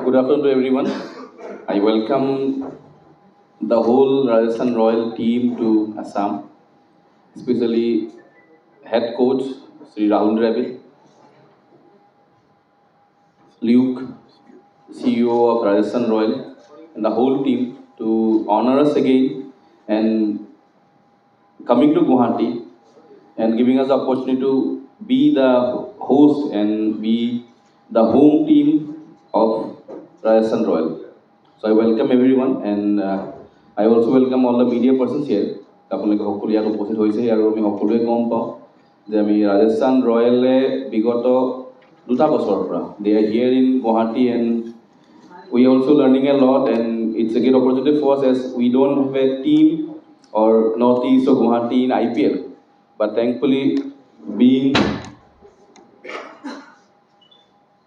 Good afternoon to everyone. I welcome the whole Rajasthan Royal team to Assam, especially head coach Sri Rahul Dravid, Luke, CEO of Rajasthan Royal, and the whole team to honor us again and coming to Guwahati and giving us the opportunity to be the host and be the home team of Rajasthan Royal. So I welcome everyone and I also welcome all the media persons here. আপোনালোকে সকলো ইয়াত উপস্থিত হৈছে আৰু আমি সকলোৱে গম পাওঁ যে আমি ৰাজস্থান ৰয়েলে বিগত 2 বছৰৰ পৰা they are here in Guwahati and we are also learning a lot and it's a great opportunity for us as we don't have a team or northeast of Guwahati in IPL. But thankfully, being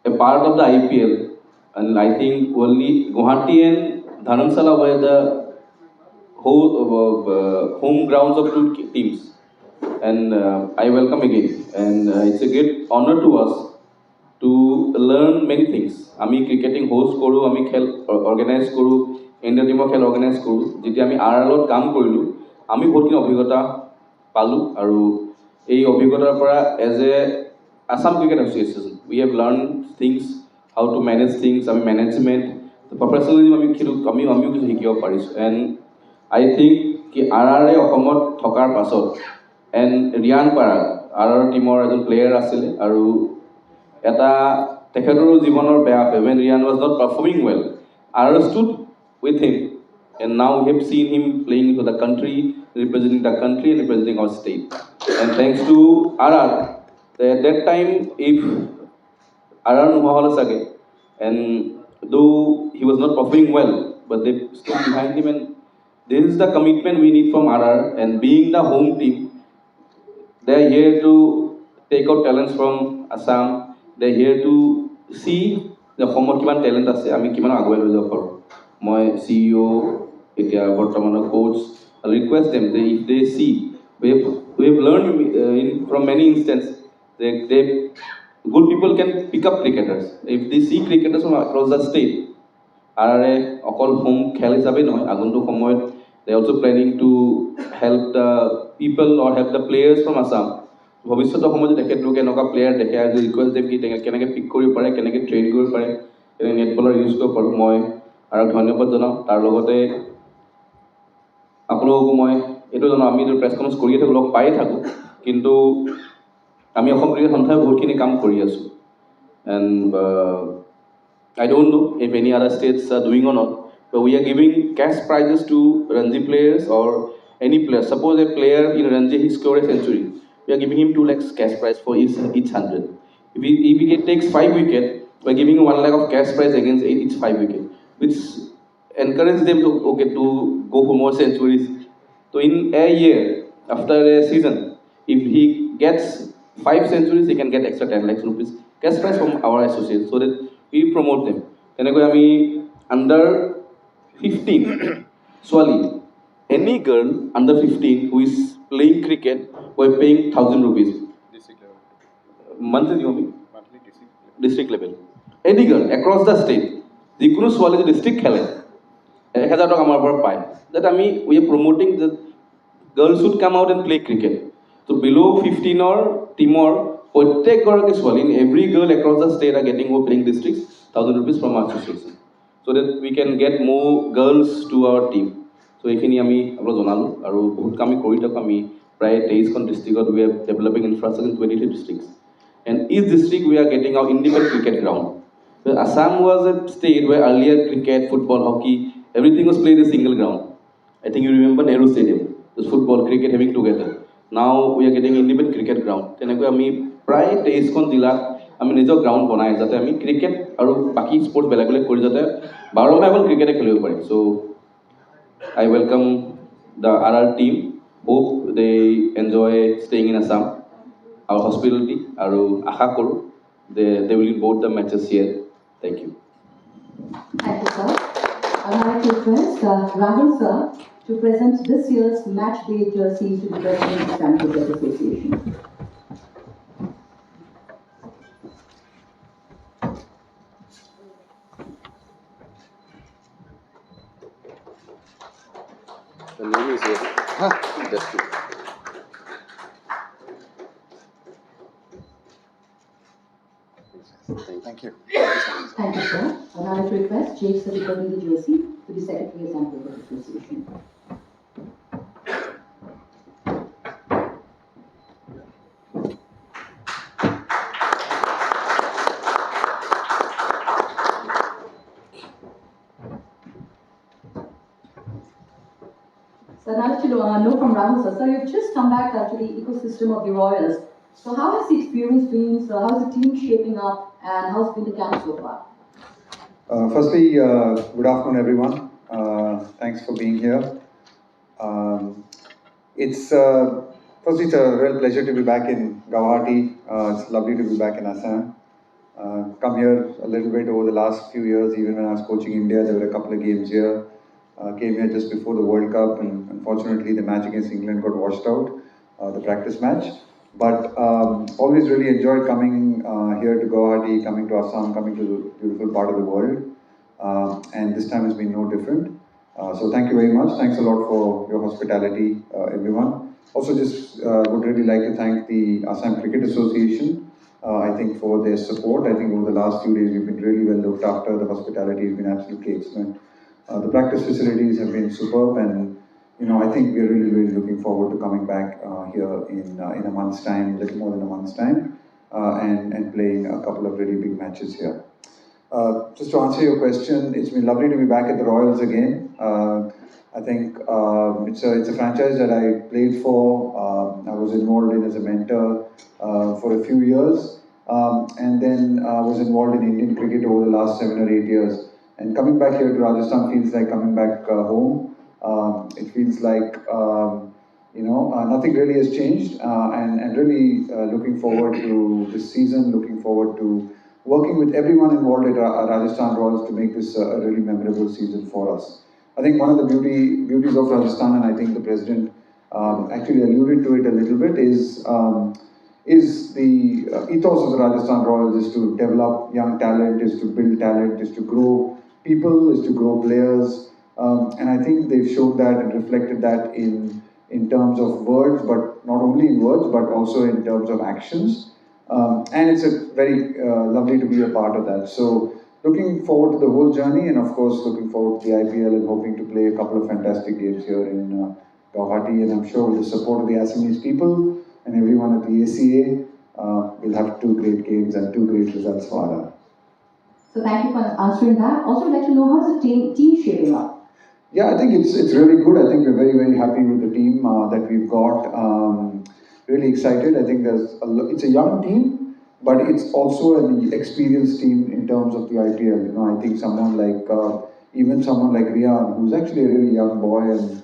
a part of the IPL, and I think only Guwahati and Dharamsala were the home grounds of two teams. And I welcome again. And it's a great honor to us to learn many things. Ami cricketing host koru, ami khel organize koru, India team khel organize koru. Jiti ami RLot kam korilu, ami bhotkin obhigota palu aru ei obhigotar pora as a Assam Cricket Association we have learned things, how to manage things, ami management, the professionalism ami kichu hikibo parisu. And I think ki RRA অসমত থকাৰ পাছত and Riyan Para RR teamৰ এজন player আছিল আৰু এটা তেখেতৰো জীৱনৰ বেয়া হয় when Riyan was not performing well. RR stood with him and now we have seen him playing for the country, representing the country and representing our state. And thanks to RR, at that time if RR Nuhawala Sage, and though he was not performing well, but they stood behind him and this is the commitment we need from RR and being the home team. They are here to take out talents from Assam. They are here to see the Homer Kiman talent ase. Ami Kiman Agway Lozapur. My CEO, Bortamana coach, I request them if they see. We have learned from many instances that good people can pick up cricketers. If they see cricketers from across the state, RRA, all home khel hisabe noy aguntu samoyot they are also planning to help the people or help the players from Assam. ভৱিষ্যতৰ সময়ত তেখেতলোকে এনেকুৱা player দেখে আৰু request them কি কেনেকৈ pick কৰিব পাৰে, কেনেকৈ ট্ৰেইন কৰিব পাৰে, কেনেকৈ নেট বলাৰ ইউজ কৰিব পাৰোঁ। মই আৰু ধন্যবাদ জনাওঁ। তাৰ লগতে আপোনালোককো মই এইটো জানো আমি প্ৰেছ কনফাৰেঞ্চ কৰিয়ে থাকোঁ, লগ পায়ে থাকোঁ, কিন্তু আমি অসম ক্ৰিকেট সন্থাই বহুতখিনি কাম কৰি আছোঁ। And I don't know if any other states are doing or not, but we are giving cash prizes to Ranji players or any player. Suppose a player in Ranji he scored a century, we are giving him 2 lakhs cash prize for each 100. If he takes 5 wickets, we are giving him 1 lakh of cash prize against each 5 wicket, which encourages them to go for more centuries. So in a year, after a season, if he gets 5 centuries, he can get extra 10 lakhs rupees cash prize from our association, so that we promote them. Tenekoi ami under 15 Swali, any girl under 15 who is playing cricket, we are paying 1,000 rupees. District level. Monthly district level. Any girl across the state, যিকোনো ছোৱালী যদি district খেলে 1,000 টকা আমাৰ পৰা পায়। That we are promoting that girls should come out and play cricket. So below 15 teamor প্ৰত্যেকগৰাকী ছোৱালী, in every girl across the state are getting more playing districts 1,000 rupees from our association, so that we can get more girls to our team. So এইখিনি আমি আপোনাক জনালোঁ আৰু বহুত কাম কৰি থাকোঁ। আমি প্ৰায় 23খন ডিষ্ট্ৰিক্টত we are developing infrastructure in 23 districts, and each district we are getting our independent cricket ground. But Assam was a state where earlier cricket, football, hockey, everything was played in a single ground. I think you remember Nehru Stadium, the football, cricket having together. Now we are getting independent cricket ground. তেনেকৈ আমি প্ৰায় 23খন জিলাত আমি নিজৰ ground বনাই যাতে আমি cricket আৰু বাকী স্পৰ্টছ বেলেগ বেলেগ কৰি যাতে 12 মাহ অকল ক্ৰিকেটে খেলিব পাৰিম। চ' I welcome the RR team. Hope they enjoy staying in Assam, our hospitality, আৰু আশা কৰোঁ they will win both the matches here. Thank you. Thank you, sir. I would like to request Rahul sir to present this year's match day jersey to the President of the Cricket Association. The name is here. Just two. Thank you. Thank you, sir. I'd now like to request Jake sir to present the jersey to the Secretary of Sanitation Association. So now to know from Rahul sir, you've just come back to the ecosystem of the Royals. So how has the experience been? So how's the team shaping up and how's been the camp so far? Firstly, good afternoon, everyone. Thanks for being here. It's a real pleasure to be back in Guwahati. It's lovely to be back in Assam. Come here a little bit over the last few years. Even when I was coaching India, there were a couple of games here. Came here just before the World Cup, and unfortunately, the match against England got washed out, the practice match. But always really enjoyed coming here to Guwahati, coming to Assam, coming to the beautiful part of the world. And this time has been no different. So thank you very much. Thanks a lot for your hospitality, everyone. Also just would really like to thank the Assam Cricket Association, I think for their support. I think over the last few days we've been really well looked after. The hospitality has been absolutely excellent. The practice facilities have been superb, and I think we're really looking forward to coming back here in a month's time, little more than a month's time, and playing a couple of really big matches here. Just to answer your question, it's been lovely to be back at the Royals again. I think it's a franchise that I played for. I was involved in as a mentor for a few years, and then was involved in Indian cricket over the last 7 or 8 years. And coming back here to Rajasthan feels like coming back home. It feels like nothing really has changed, and really looking forward to this season. Looking forward to working with everyone involved at Rajasthan Royals to make this a really memorable season for us. I think one of the beauties of Rajasthan, and I think the president actually alluded to it a little bit, is the ethos of the Rajasthan Royals is to develop young talent, is to build talent, is to grow people, is to grow players, and I think they've showed that and reflected that in terms of words, but not only in words, but also in terms of actions. And it's a very lovely to be a part of that. So looking forward to the whole journey, and of course looking forward to the IPL and hoping to play a couple of fantastic games here in Guwahati. And I'm sure with the support of the Assamese people and everyone at the ACA, we'll have 2 great games and 2 great results for Ara. So thank you for answering that. Also, I'd like to know how's the team shaping up? Yeah, I think it's really good. I think we're very happy with the team that we've got. Really excited. I think it's a young team, but it's also an experienced team in terms of the IPL. I think someone like Rian, who's actually a really young boy and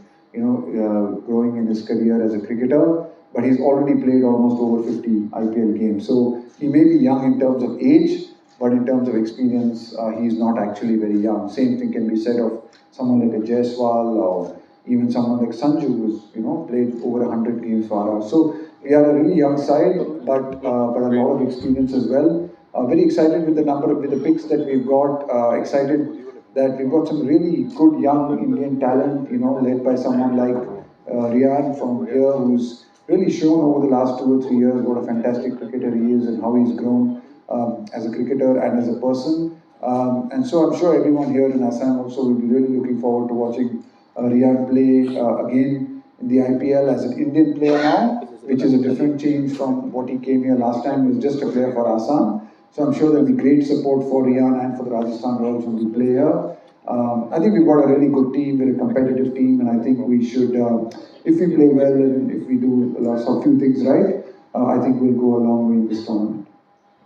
growing in his career as a cricketer, but he's already played almost over 50 IPL games. So he may be young in terms of age, but in terms of experience, he's not actually very young. Same thing can be said of someone like a Jaiswal or even someone like Sanju, who's played over 100 games for us. So we are a really young side, but a lot of experience as well. Very excited with the picks that we've got. Excited that we've got some really good young Indian talent, led by someone like Rian from here, who's really shown over the last 2 or 3 years what a fantastic cricketer he is and how he's grown as a cricketer and as a person. And so I'm sure everyone here in Assam also will be really looking forward to watching Rian play again in the IPL as an Indian player now, which is a different change from what he came here last time. He was just a player for Assam. So I'm sure there'll be great support for Rian and for the Rajasthan Royals when we play here. I think we've got a really good team, we're a competitive team, and I think we should, if we play well and if we do a few things right, I think we'll go a long way in this tournament.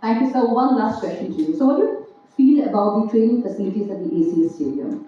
Thank you, sir. One last question to you. So what do you feel about the training facilities at the ACA Stadium?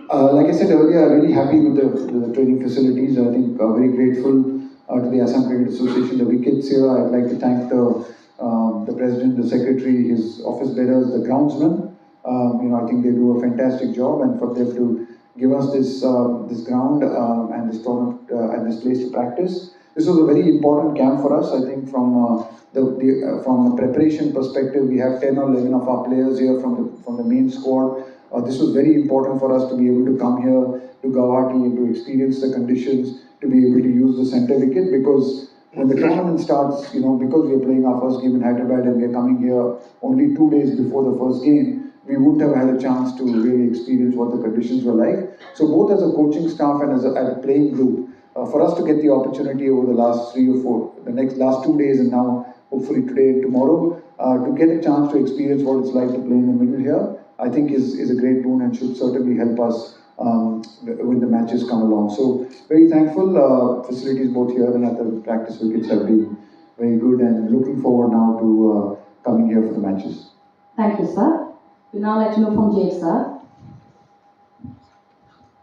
Like I said earlier, I'm really happy with the training facilities. I think very grateful to the Assam Cricket Association, the wickets here. I'd like to thank the president, the secretary, his office bearers, the groundsmen. I think they do a fantastic job, and for them to give us this ground and this tournament and this place to practice. This was a very important camp for us. I think from the preparation perspective, we have 10 or 11 of our players here from the main squad This was very important for us to be able to come here to Guwahati and to experience the conditions, to be able to use the center wicket, because when the tournament starts, because we are playing our first game in Hyderabad and we are coming here only 2 days before the first game, we wouldn't have had a chance to really experience what the conditions were like. So both as a coaching staff and as a playing group, for us to get the opportunity over the last 3 or 4, last 2 days and now hopefully today and tomorrow, to get a chance to experience what it's like to play in the middle here, I think is a great boon and should certainly help us when the matches come along. So very thankful. Facilities both here and at the practice wickets have been very good, and looking forward now to coming here for the matches. Thank you, sir. We now like to know from Jay, sir.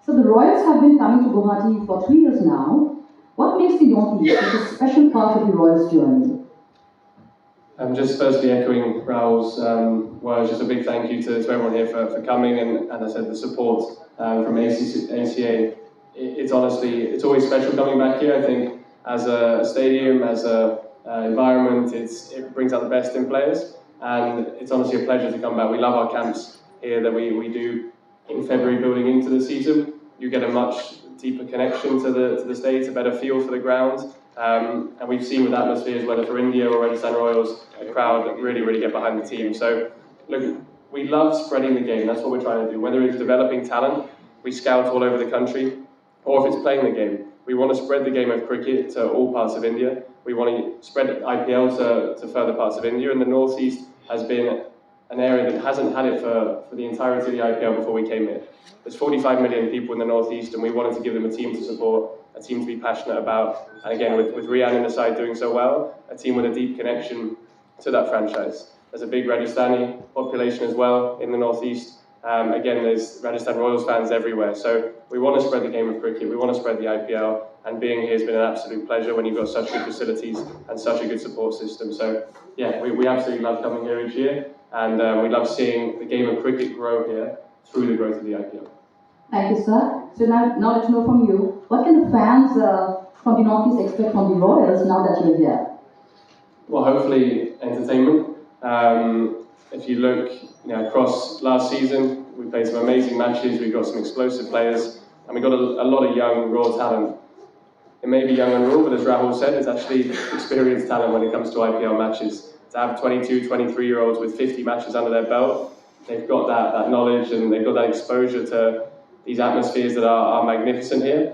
So the Royals have been coming to Guwahati for 3 years now. What makes the Northeast such a special part of the Royals' journey? Just firstly echoing Raul's words, just a big thank you to everyone here for coming, and as I said, the support from ACA. It's honestly, it's always special coming back here. I think as a stadium, as a environment, it brings out the best in players, and it's honestly a pleasure to come back. We love our camps here that we do in February building into the season. You get a much deeper connection to the States, a better feel for the ground. And we've seen with atmospheres, whether for India or Rajasthan Royals, a crowd that really get behind the team. So, look, we love spreading the game. That's what we're trying to do. Whether it's developing talent, we scout all over the country, or if it's playing the game. We want to spread the game of cricket to all parts of India. We want to spread IPL to further parts of India, and the Northeast has been an area that hasn't had it for the entirety of the IPL before we came here. There's 45 million people in the Northeast, and we wanted to give them a team to support, a team to be passionate about, and again, with Rian in the side doing so well, a team with a deep connection to that franchise. There's a big Rajasthani population as well in the Northeast. Again, there's Rajasthan Royals fans everywhere, so we want to spread the game of cricket, we want to spread the IPL, and being here has been an absolute pleasure when you've got such good facilities and such a good support system. So yeah, we absolutely love coming here each year, and we love seeing the game of cricket grow here through the growth of the IPL. Thank you, sir. So now let's know from you, what can the fans from the Northeast expect from the Royals now that you're here? Well, hopefully entertainment. If you look across last season, we played some amazing matches, we've got some explosive players, and we've got a lot of young, raw talent. It may be young and raw, but as Rahul said, it's actually experienced talent when it comes to IPL matches. To have 22, 23-year-olds with 50 matches under their belt, they've got that knowledge and they've got that exposure to these atmospheres that are magnificent here.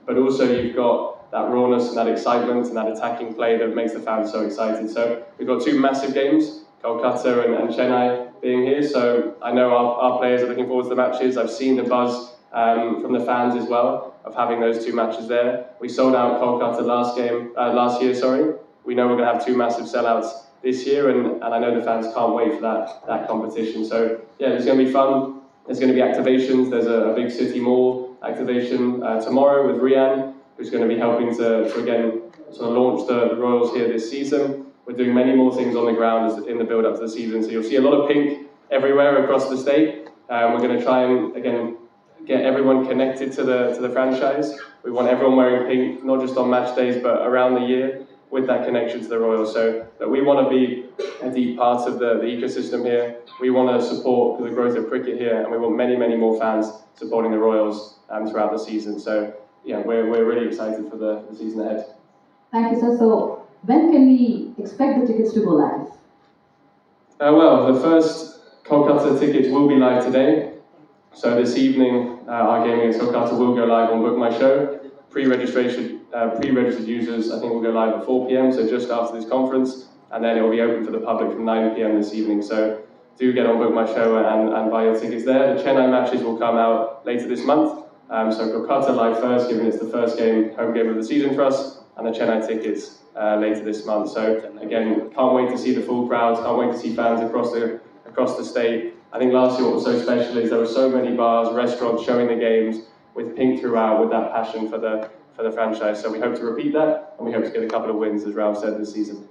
But also you've got that rawness and that excitement and that attacking play that makes the fans so excited. So we've got 2 massive games, Kolkata and Chennai being here. So I know our players are looking forward to the matches. I've seen the buzz from the fans as well of having those 2 matches there. We sold out Kolkata last year. We know we're going to have 2 massive sellouts this year, and I know the fans can't wait for that competition. So yeah, it's going to be fun. There's going to be activations. There's a big City Mall activation tomorrow with Rian, who's going to be helping to again sort of launch the Royals here this season. We're doing many more things on the ground in the build-up to the season. So you'll see a lot of pink everywhere across the state. We're going to try and again get everyone connected to the franchise. We want everyone wearing pink, not just on match days, but around the year, with that connection to the Royals. So that we want to be a deep part of the ecosystem here. We want to support the growth of cricket here, and we want many more fans supporting the Royals throughout the season. So yeah, we're really excited for the season ahead. Thank you, sir. So when can we expect the tickets to go live? Well, the first Kolkata tickets will be live today. So this evening, our game against Kolkata will go live on Book My Show. Pre-registered users, I think, will go live at 4 p.m, so just after this conference, and then it will be open for the public from 9 p.m. this evening. So do get on Book My Show and buy your tickets there. The Chennai matches will come out later this month. So Kolkata live first, given it's the first home game of the season for us, and the Chennai tickets later this month. So again, can't wait to see the full crowds, can't wait to see fans across the state. I think last year what was so special is there were so many bars, restaurants showing the games with pink throughout, with that passion for the franchise. So we hope to repeat that, and we hope to get a couple of wins, as Ralph said, this season.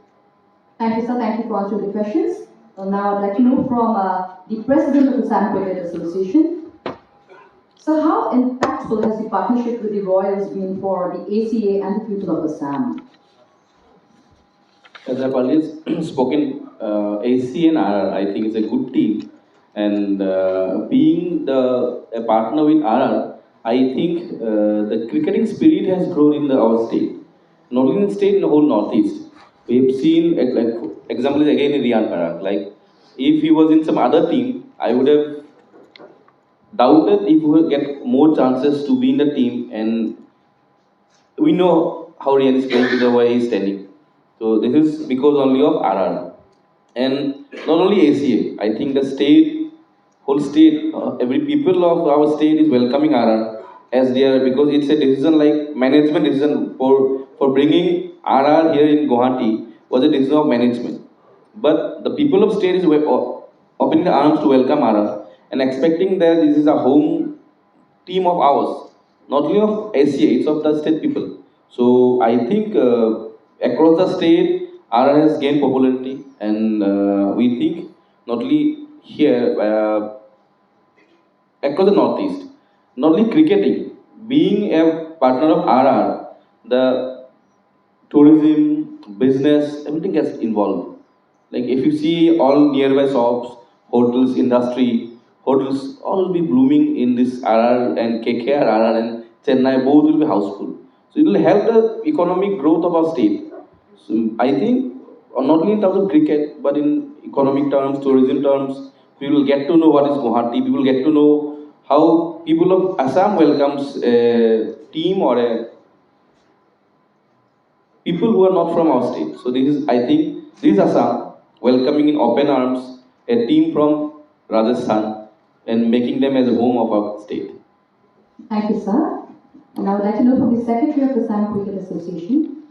Thank you, sir. Thank you for answering the questions. Now I'd like to know from the President of the Assam Cricket Association. So how impactful has the partnership with the Royals been for the ACA and the people of Assam? As I've always spoken, ACA and RR, I think, is a good team. And being a partner with RR, I think the cricketing spirit has grown in our state. Not only in the state, in the whole Northeast. We've seen, like, example is again in Riyan Parak. Like, if he was in some other team, I would have doubted if we would get more chances to be in the team. And we know how Riyan is playing with the way he's standing. So this is because only of RR. And not only ACA, I think the state, whole state, every people of our state is welcoming RR as they are, because it's a decision, like management decision for bringing RR here in Guwahati was a decision of management. But the people of state is opening the arms to welcome RR and expecting that this is a home team of ours, not only of ACA, it's of the state people. So I think across the state, RR has gained popularity, and we think not only here, across the Northeast, not only cricketing, being a partner of RR, the tourism, business, everything gets involved. Like if you see all nearby shops, hotels, industry, hotels, all will be blooming in this RR and KKR, RR and Chennai, both will be houseful. So it will help the economic growth of our state. So I think not only in terms of cricket, but in economic terms, tourism terms, people will get to know what is Guwahati, people get to know how people of Assam welcomes a team or a people who are not from our state. So this is, I think, this is Assam welcoming in open arms a team from Rajasthan and making them as a home of our state. Thank you, sir. And I would like to know from the Secretary of the Assam Cricket Association.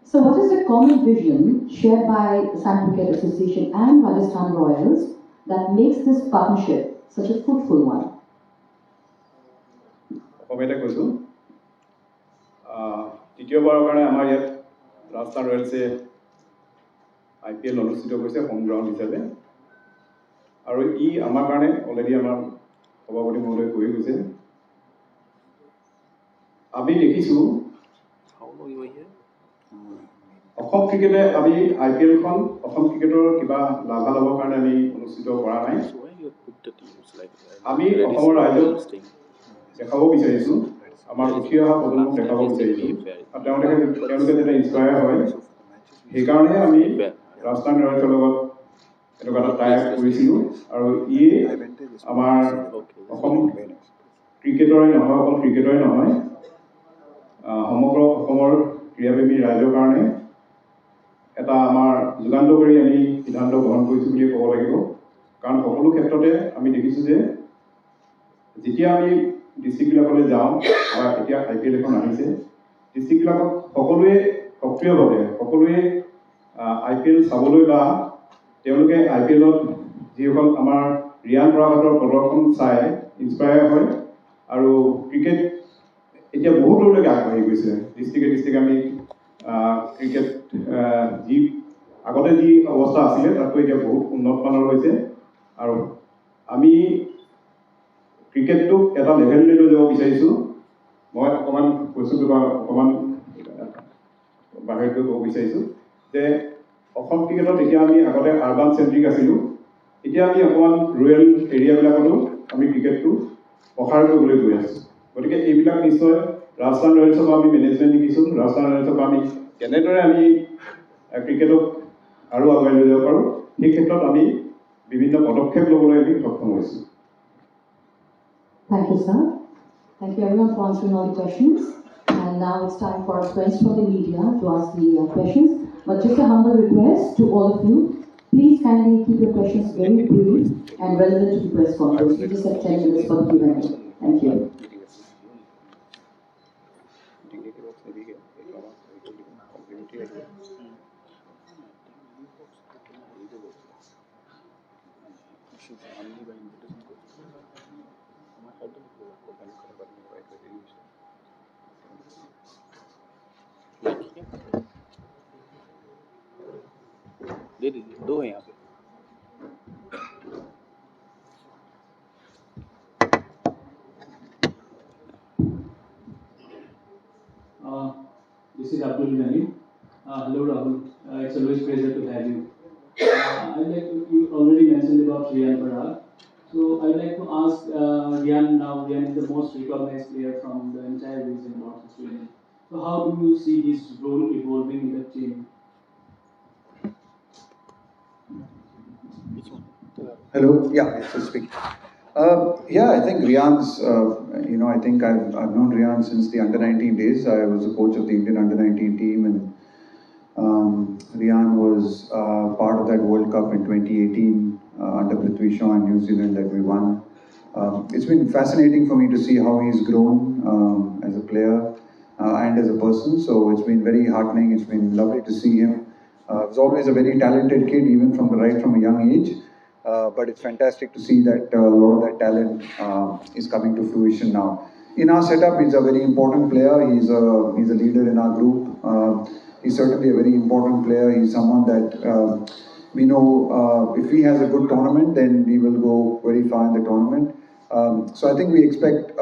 So what is the common vision shared by Assam Cricket Association and Rajasthan Royals that makes this partnership such a fruitful one? অসমীয়াতে কৈছোঁ তৃতীয়বাৰৰ কাৰণে আমাৰ ইয়াত Rajasthan ৰয়েলছে IPL অনুষ্ঠিত কৰিছে home ground হিচাপে আৰু ই আমাৰ কাৰণে অলৰেডি আমাৰ সভাপতি মহোদয়ে কৈ গৈছে আমি দেখিছোঁ অসম ক্ৰিকেটে আমি IPLখন অসম ক্ৰিকেটৰ কিবা লাভালাভৰ কাৰণে আমি অনুষ্ঠিত কৰা নাই আমি অসমৰ ৰাইজক দেখাব বিচাৰিছোঁ আমাৰ উঠি অহা প্ৰজন্মক দেখাব বিচাৰিছোঁ আৰু তেওঁলোকে যাতে ইনস্পায়াৰ হয় সেইকাৰণে আমি ৰাজস্থান ৰয়েলছৰ লগত এনেকুৱা এটা টাই আপ কৰিছিলোঁ আৰু ইয়ে আমাৰ অসম ক্ৰিকেটৰে নহয় অকল ক্ৰিকেটৰে নহয় সমগ্ৰ অসমৰ ক্ৰীড়াপ্ৰেমী ৰাইজৰ কাৰণে এটা আমাৰ যুগান্তকাৰী আমি সিদ্ধান্ত গ্ৰহণ কৰিছোঁ বুলি ক'ব লাগিব কাৰণ সকলো ক্ষেত্ৰতে আমি দেখিছোঁ যে যেতিয়া আমি ডিষ্ট্ৰিক্টবিলাকলৈ যাওঁ বা এতিয়া IPL এখন আহিছে ডিষ্ট্ৰিক্টবিলাকত সকলোৱে সক্ৰিয়ভাৱে সকলোৱে IPL চাবলৈ বা তেওঁলোকে IPLত যিসকল আমাৰ ৰিয়ান পৰাগতৰ প্ৰদৰ্শন চাই ইনস্পায়াৰ হয় আৰু ক্ৰিকেট এতিয়া বহুত দূৰলৈকে আগবাঢ়ি গৈছে ডিষ্ট্ৰিক্টে আমি ক্ৰিকেট যি আগতে যি অৱস্থা আছিলে তাতকৈ এতিয়া বহুত উন্নত মানৰ হৈছে আৰু আমি ক্ৰিকেটটোক এটা লেভেললৈ লৈ যাব বিচাৰিছোঁ মই অকণমান কৈছোঁ বা অকণমান বাহিৰলৈ ক'ব বিচাৰিছোঁ যে অসম ক্ৰিকেটত এতিয়া আমি আগতে আৰ্বান চেণ্ট্ৰিক আছিলোঁ এতিয়া আমি অকণমান ৰুৰেল এৰিয়াবিলাকতো আমি ক্ৰিকেটটো প্ৰসাৰ কৰিবলৈ গৈ আছোঁ গতিকে এইবিলাক নিশ্চয় ৰাজস্থান ৰয়েলছৰ পৰা আমি মেনেজমেণ্ট শিকিছোঁ ৰাজস্থান ৰয়েলছৰ পৰা আমি কেনেদৰে আমি ক্ৰিকেটক আৰু আগুৱাই লৈ যাব পাৰোঁ সেই ক্ষেত্ৰত আমি বিভিন্ন পদক্ষেপ ল'বলৈ আমি সক্ষম হৈছোঁ Thank you, sir. Thank you everyone for answering all the questions. And now it's time for our friends from the media to ask the questions. But just a humble request to all of you, please kindly keep your questions very brief and relevant to the press conference. We just have 10 minutes for the Q&A. Thank you. दो हैं यहाँ पे This is Abdul Ghani. Hello Rahul. It's always a pleasure to have you. I'd like to Rian Parag. So I would like to ask Rian now. Rian is the most recognized player from the entire region, North Australia. So how do you see his role evolving in the team? Hello. Yeah, it's a speak. Yeah, I think Rian's, I think I've known Rian since the under 19 days. I was the coach of the Indian under 19 team, and Rian was part of that World Cup in 2018 under Prithvi Shaw in New Zealand that we won. It's been fascinating for me to see how he's grown as a player and as a person. So it's been very heartening. It's been lovely to see him. He's always a very talented kid, even from a young age. But it's fantastic to see that a lot of that talent is coming to fruition now. In our setup, he's a very important player. He's a leader in our group. He's certainly a very important player. He's someone that we know if he has a good tournament, then we will go very far in the tournament. So I think we expect,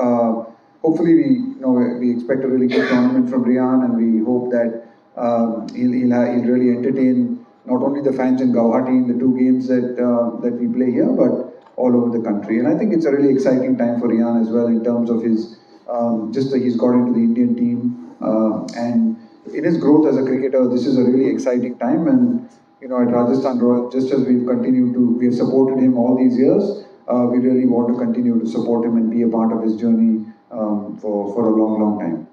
hopefully we expect a really good tournament from Rian, and we hope that he'll really entertain not only the fans in Guwahati in the two games that we play here, but all over the country. And I think it's a really exciting time for Rian as well in terms of his just that he's got into the Indian team and in his growth as a cricketer. This is a really exciting time, and at Rajasthan Royals, just as we have supported him all these years, we really want to continue to support him and be a part of his journey for a long, long time.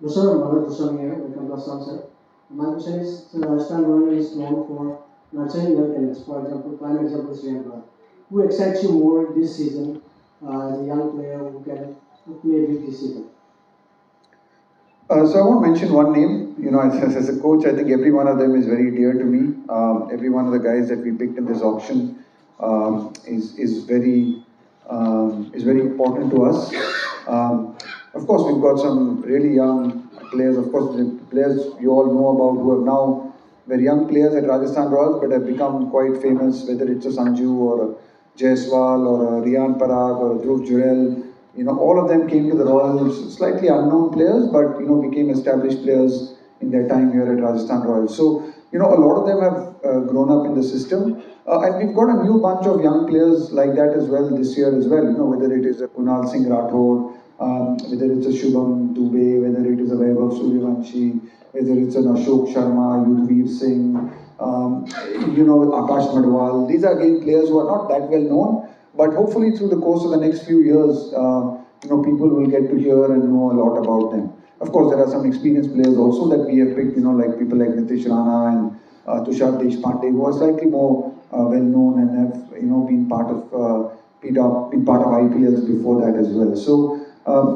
No, sir, Mother Kusam here. Welcome to Assam, sir. My question is, Rajasthan Royals is known for nurturing young talents. For example, prime example is Rian Parag. Who excites you more this season as a young player who can play big this season? So I won't mention one name. As a coach, I think every one of them is very dear to me. Every one of the guys that we picked in this auction is very important to us. Of course, we've got some really young players. Of course, the players you all know about who are now very young players at Rajasthan Royals, but have become quite famous. Whether it's a Sanju or a Jaiswal or a Rian Parag or a Dhruv Jurel. All of them came to the Royals, slightly unknown players, but, became established players in their time here at Rajasthan Royals. So, a lot of them have grown up in the system. And we've got a new bunch of young players like that as well this year as well. Whether it is a Kunal Singh Rathod, whether it's a Shubham Dubey, whether it is a Vaibhav Suryavanshi, whether it's an Ashok Sharma, Yudhvir Singh, Akash Madhwal. These are again players who are not that well known. But hopefully through the course of the next few years, people will get to hear and know a lot about them. Of course, there are some experienced players also that we have picked, like people like Nitish Rana and Tushar Deshpande, who are slightly more well known and have, been part of IPLs before that as well. So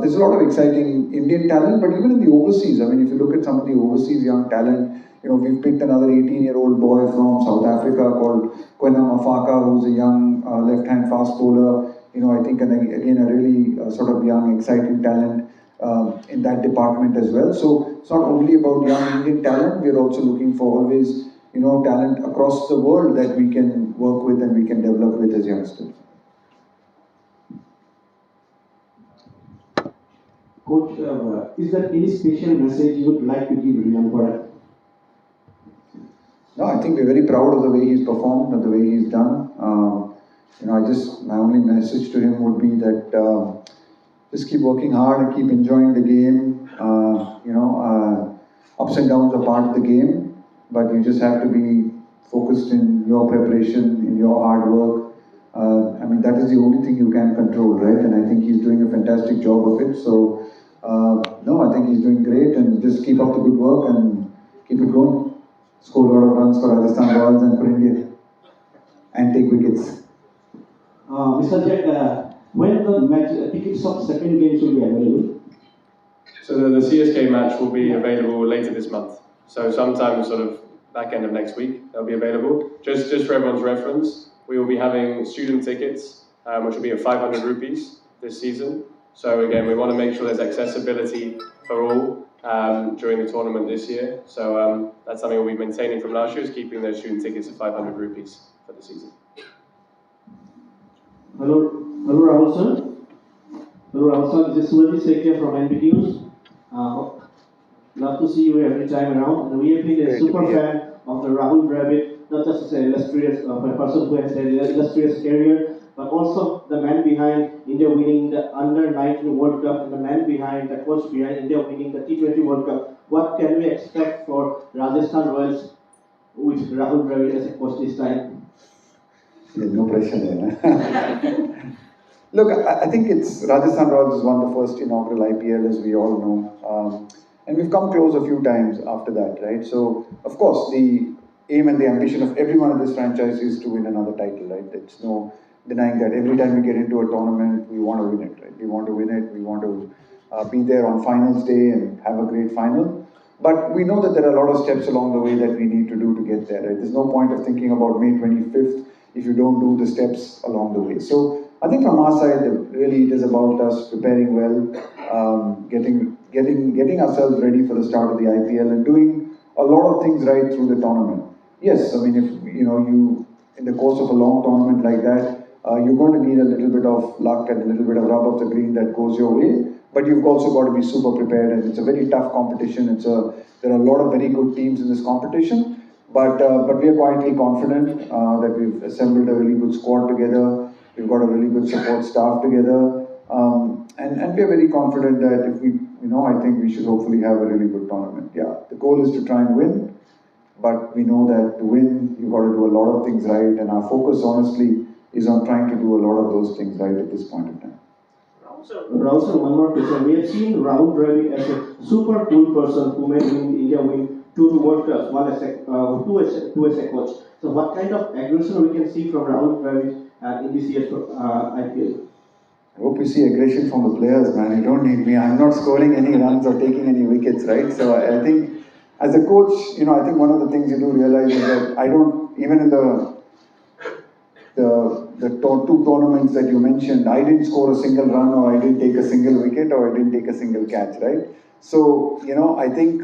there's a lot of exciting Indian talent, but even in the overseas, if you look at some of the overseas young talent, we've picked another 18-year-old boy from South Africa called Kwena Mafaka, who's a young left-hand fast bowler. I think again a really sort of young, exciting talent in that department as well. So it's not only about young Indian talent. We're also looking for always, talent across the world that we can work with and we can develop with as youngsters. Coach, is there any special message you would like to give Rian Parag? No, I think we're very proud of the way he's performed and the way he's done. My only message to him would be that just keep working hard and keep enjoying the game. Ups and downs are part of the game, but you just have to be focused in your preparation, in your hard work. That is the only thing you can control, right? And I think he's doing a fantastic job of it. So, no, I think he's doing great, and just keep up the good work and keep it going. Score a lot of runs for Rajasthan Royals and for India, and take wickets. Mr. Jack, when the match tickets of second games will be available? So the CSK match will be available later this month. So sometime sort of back end of next week, they'll be available. Just for everyone's reference, we will be having student tickets, which will be at 500 rupees this season. So again, we want to make sure there's accessibility for all during the tournament this year. So that's something we'll be maintaining from last year, is keeping those student tickets at 500 rupees for the season. Hello Rahul sir. Hello Rahul sir, this is Suraj Sekhya from NB News. Love to see you every time around. And we have been a super fan of the Rahul Dravid not just an illustrious a person who has an illustrious career, but also the man behind India winning the Under-19 World Cup and the man behind, the coach behind India winning the T20 World Cup. What can we expect for Rajasthan Royals with Rahul Dravid as a coach this time? There's no pressure there. Look, I think it's Rajasthan Royals has won the first inaugural IPL, as we all know, and we've come close a few times after that, right? So, of course, the aim and the ambition of everyone in this franchise is to win another title, right? There's no denying that. Every time we get into a tournament, we want to win it, right? We want to win it. We want to be there on finals day and have a great final. But we know that there are a lot of steps along the way that we need to do to get there, right? There's no point of thinking about May 25th if you don't do the steps along the way. So I think from our side, really it is about us preparing well, getting ourselves ready for the start of the IPL and doing a lot of things right through the tournament. Yes, I mean, if you in the course of a long tournament like that, you're going to need a little bit of luck and a little bit of rub of the green that goes your way. But you've also got to be super prepared, and it's a very tough competition. There are a lot of very good teams in this competition, but we are quietly confident that we've assembled a really good squad together. We've got a really good support staff together, and we are very confident that if we, I think we should hopefully have a really good tournament. Yeah, the goal is to try and win, but we know that to win, you've got to do a lot of things right, and our focus, honestly, is on trying to do a lot of those things right at this point in time. Rahul sir, one more question. We have seen Rahul Dravid as a super cool person who made India win two World Cups, two as a coach. So what kind of aggression we can see from Rahul Dravid in this year's IPL? I hope you see aggression from the players, man. You don't need me. I'm not scoring any runs or taking any wickets, right? So I think as a coach, I think one of the things you do realize is that I don't, even in the two tournaments that you mentioned, I didn't score a single run, or I didn't take a single wicket, or I didn't take a single catch, right? So, I think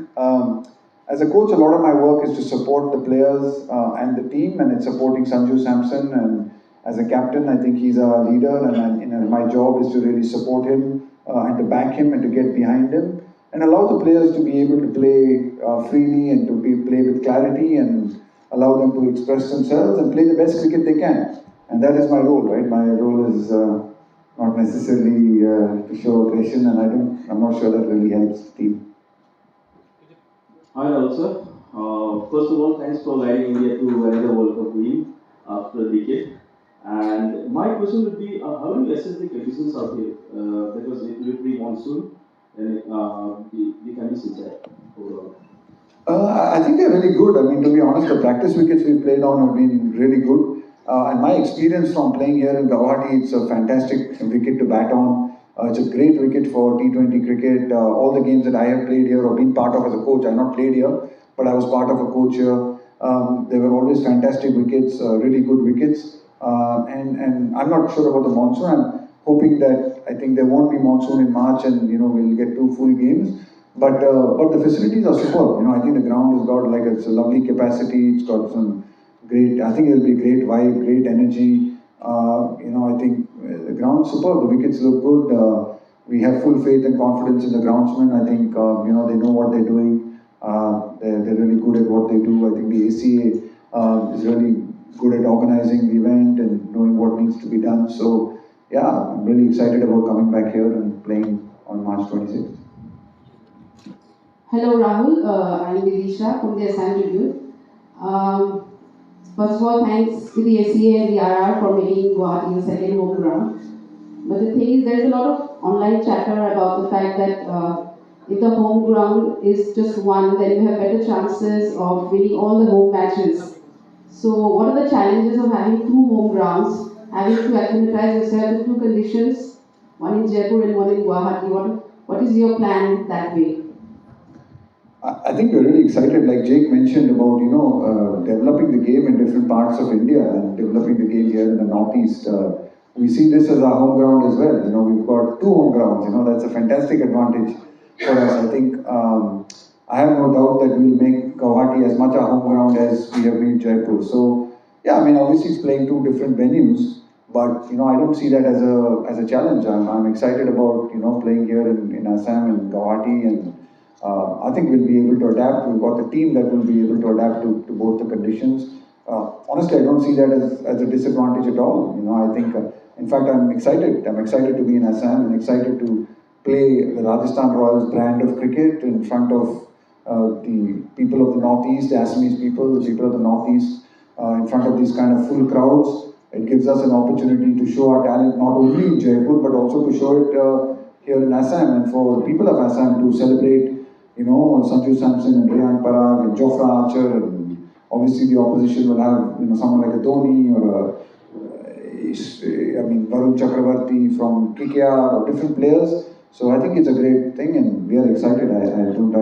as a coach, a lot of my work is to support the players and the team, and it's supporting Sanju Samson. And as a captain, I think he's our leader, and my job is to really support him and to back him and to get behind him and allow the players to be able to play freely and to play with clarity and allow them to express themselves and play the best cricket they can. And that is my role, right? My role is not necessarily to show aggression, and I'm not sure that really helps the team. Hi, also. First of all, thanks for guiding India to another World Cup win after a decade. And my question would be, how do you assess the conditions out here? Because it will be monsoon and the conditions are overall. I think they're really good. I mean, to be honest, the practice wickets we've played on have been really good. And my experience from playing here in Guwahati, it's a fantastic wicket to bat on. It's a great wicket for T20 cricket. All the games that I have played here or been part of as a coach, I've not played here, but I was part of a coach here. They were always fantastic wickets, really good wickets. And I'm not sure about the monsoon. I'm hoping that I think there won't be monsoon in March, and we'll get 2 full games. But the facilities are superb. I think the ground has got it's a lovely capacity. It's got some great. I think it'll be great vibe, great energy. I think the ground's superb. The wickets look good. We have full faith and confidence in the groundsmen. I think they know what they're doing. They're really good at what they do. I think the ACA is really good at organizing the event and knowing what needs to be done. So yeah, I'm really excited about coming back here and playing on March 26th. Hello Rahul, I'm Vidisha from the Assam Tribune. First of all, thanks to the SCA and the RR for making Guwahati the second home ground. But the thing is, there's a lot of online chatter about the fact that if the home ground is just one, then you have better chances of winning all the home matches. So what are the challenges of having 2 home grounds, having to acclimatize yourself to 2 conditions, one in Jaipur and one in Guwahati? What is your plan that way? I think we're really excited, like Jake mentioned, about developing the game in different parts of India and developing the game here in the Northeast. We see this as our home ground as well. We've got 2 home grounds. That's a fantastic advantage for us. I think I have no doubt that we'll make Guwahati as much a home ground as we have made Jaipur. So yeah, I mean, obviously it's playing 2 different venues, but I don't see that as a challenge. I'm excited about playing here in Assam and Guwahati, and I think we'll be able to adapt. We've got the team that will be able to adapt to both the conditions. honestly, I don't see that as a disadvantage at all. You know, I think, in fact, I'm excited. I'm excited to be in Assam and excited to play the Rajasthan Royals brand of cricket in front of the people of the Northeast, the Assamese people, the people of the Northeast, in front of these kind of full crowds. It gives us an opportunity to show our talent not only in Jaipur but also to show it here in Assam, and for the people of Assam to celebrate, you know, Sanju Samson and Rayan Parag and Jofra Archer, and obviously the opposition will have, you know, someone like a Dhoni or Varun Chakravarti from KKR or different players. So I think it's a great thing, and we are excited. I don't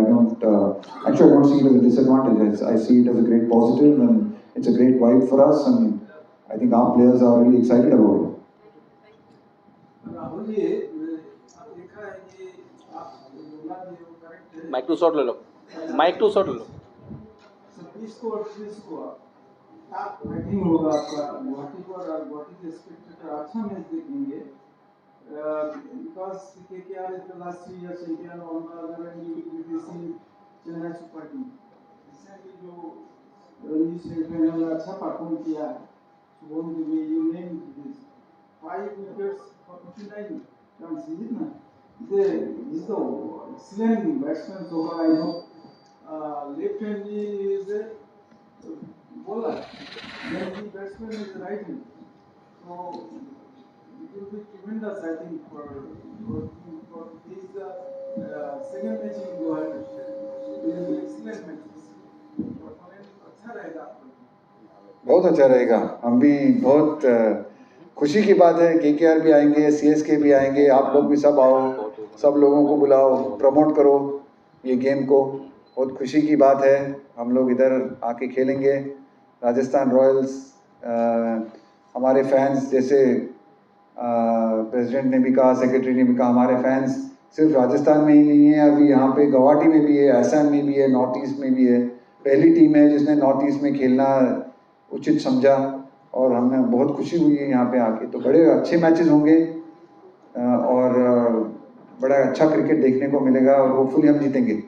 see it as a disadvantage. I see it as a great positive, and it's a great vibe for us, and I think our players are really excited about it. Rahul ji, आप देखा है कि आप बोला भी वो correct है। Mic to shot ले लो, माइक टू शॉट ले लो। 26 को और 30 को आप बैटिंग होगा आपका गुवाहाटी पर, और गुवाहाटी के स्पेक्टेटर अच्छा मैच देखेंगे, because KKR is the last 3 years champion on the other end with the Chennai Super King. Recently जो रणजी सेमीफाइनल में अच्छा परफॉर्म किया है, Shubham Dubey, you name this 5 wickets for 59 runs, is it not? He's the excellent batsman so far I know. Left hand is a bowler, then the batsman is right hand. So it will be tremendous, I think, for this second match in Guwahati. It will be excellent matches. Performance अच्छा रहेगा आपको। बहुत अच्छा रहेगा। हम भी बहुत खुशी की बात है, KKR भी आएंगे, CSK भी आएंगे, आप लोग भी सब आओ, सब लोगों को बुलाओ, प्रमोट करो ये गेम को। बहुत खुशी की बात है, हम लोग इधर आके खेलेंगे। राजस्थान रॉयल्स, हमारे फैंस, जैसे प्रेसिडेंट ने भी कहा, सेक्रेटरी ने भी कहा, हमारे फैंस सिर्फ राजस्थान में ही नहीं है, अभी यहाँ पे गुवाहाटी में भी है, असम में भी है, नॉर्थ ईस्ट में भी है। पहली टीम है जिसने नॉर्थ ईस्ट में खेलना उचित समझा, और हमें बहुत खुशी हुई है यहाँ पे आके। तो बड़े अच्छे मैचेस होंगे और बड़ा अच्छा क्रिकेट देखने को मिलेगा, और होपफुली हम जीतेंगे।